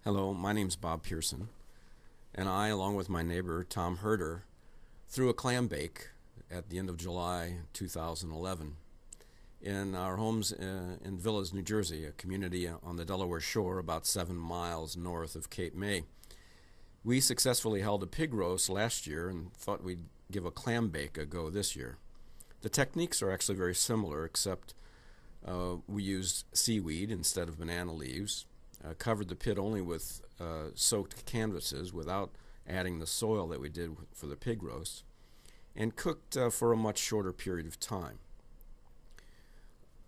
Hello, my name's Bob Pearson, and I, along with my neighbor Tom Herder, threw a clam bake at the end of July 2011 in our homes in Villas, New Jersey, a community on the Delaware Shore about 7 miles north of Cape May. We successfully held a pig roast last year and thought we'd give a clam bake a go this year. The techniques are actually very similar, except we used seaweed instead of banana leaves. Covered the pit only with soaked canvases without adding the soil that we did for the pig roast, and cooked for a much shorter period of time.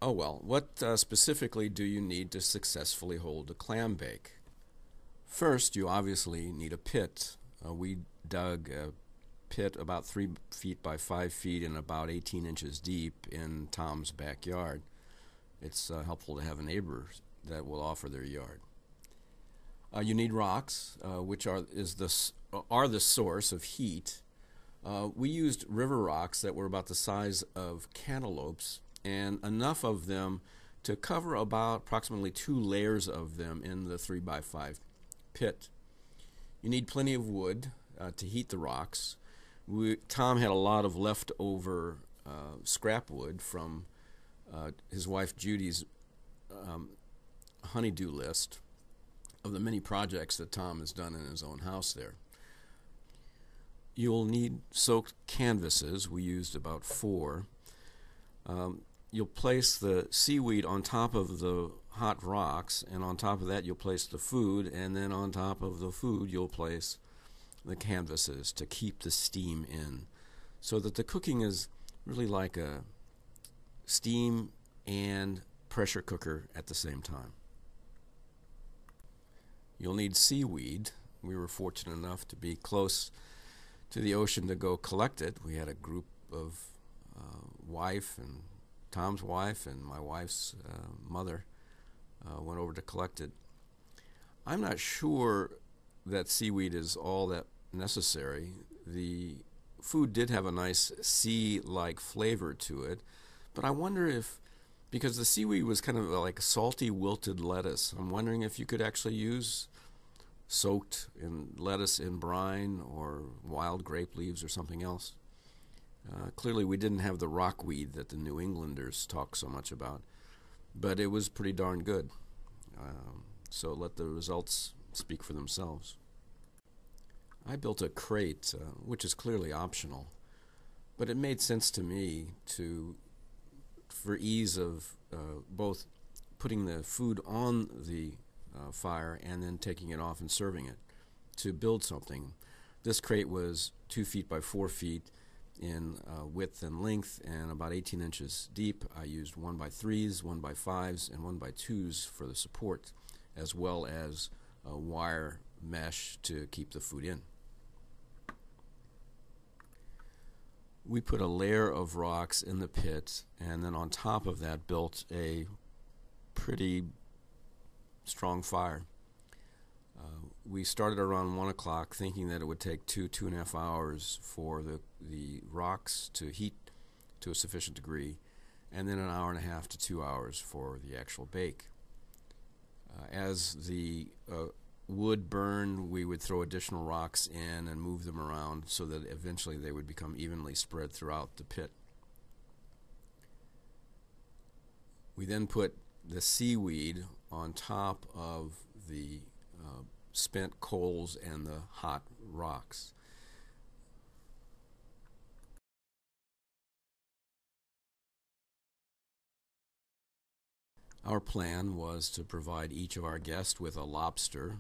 Oh well, what specifically do you need to successfully hold a clam bake? First, you obviously need a pit. We dug a pit about 3 feet by 5 feet and about 18 inches deep in Tom's backyard. It's helpful to have a neighbor that will offer their yard. You need rocks, which are the source of heat. We used river rocks that were about the size of cantaloupes, and enough of them to cover about approximately 2 layers of them in the 3 by 5 pit. You need plenty of wood to heat the rocks. Tom had a lot of leftover scrap wood from his wife Judy's honeydew list of the many projects that Tom has done in his own house there. You'll need soaked canvases. We used about 4. You'll place the seaweed on top of the hot rocks, and on top of that you'll place the food, and then on top of the food you'll place the canvases to keep the steam in, so that the cooking is really like a steam and pressure cooker at the same time. You'll need seaweed. We were fortunate enough to be close to the ocean to go collect it. We had a group of Tom's wife and my wife's mother went over to collect it. I'm not sure that seaweed is all that necessary. The food did have a nice sea-like flavor to it, but I wonder if, because the seaweed was kind of like salty wilted lettuce, I'm wondering if you could actually use soaked in lettuce in brine or wild grape leaves or something else. Clearly we didn't have the rockweed that the New Englanders talk so much about, but it was pretty darn good. So let the results speak for themselves. I built a crate, which is clearly optional, but it made sense to me for ease of both putting the food on the fire and then taking it off and serving it, to build something. This crate was 2 feet by 4 feet in width and length and about 18 inches deep. I used 1 by 3s, 1 by 5s, and 1 by 2s for the support, as well as a wire mesh to keep the food in. We put a layer of rocks in the pit, and then on top of that built a pretty strong fire. We started around 1 o'clock, thinking that it would take 2.5 hours for the rocks to heat to a sufficient degree, and then 1.5 hours to 2 hours for the actual bake. As the wood burned, we would throw additional rocks in and move them around so that eventually they would become evenly spread throughout the pit. We then put the seaweed on top of the spent coals and the hot rocks. Our plan was to provide each of our guests with a lobster.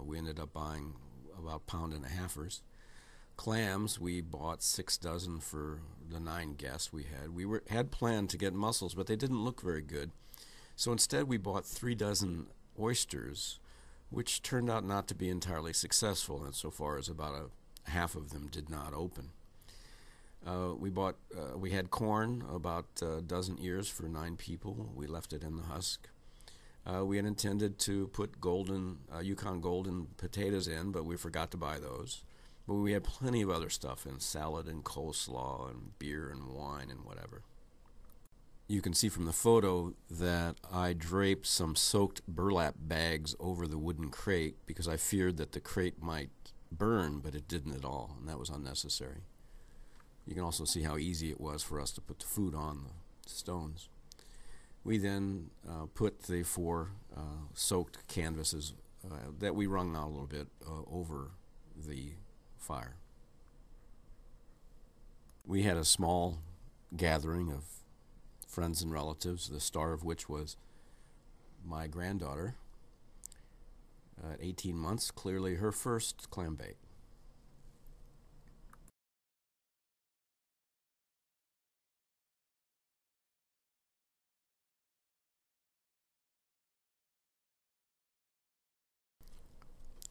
We ended up buying about 1.5 pounds. Clams, we bought 6 dozen for the 9 guests we had. We had planned to get mussels, but they didn't look very good. So instead we bought 3 dozen oysters, which turned out not to be entirely successful insofar as about half of them did not open. We had corn, about a dozen ears for 9 people. We left it in the husk. We had intended to put Yukon Golden potatoes in, but we forgot to buy those. But we had plenty of other stuff in, salad and coleslaw and beer and wine and whatever. you can see from the photo that I draped some soaked burlap bags over the wooden crate because I feared that the crate might burn, but it didn't at all, and that was unnecessary. You can also see how easy it was for us to put the food on the stones. We then put the 4 soaked canvases that we wrung out a little bit over the fire. We had a small gathering of friends and relatives, the star of which was my granddaughter at 18 months, clearly her first clam bake.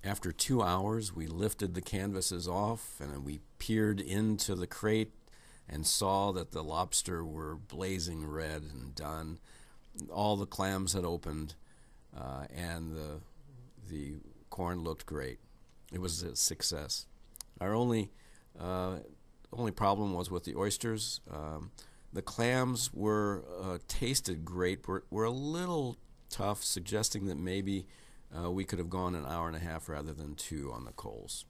After 2 hours, we lifted the canvases off and we peered into the crate and saw that the lobster were blazing red and done. All the clams had opened, and the corn looked great. It was a success. Our only problem was with the oysters. The clams were tasted great, were a little tough, suggesting that maybe we could have gone an hour and a half rather than 2 on the coals.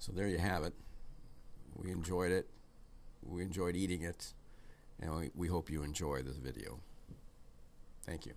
So there you have it. We enjoyed it. We enjoyed eating it. And we hope you enjoy this video. Thank you.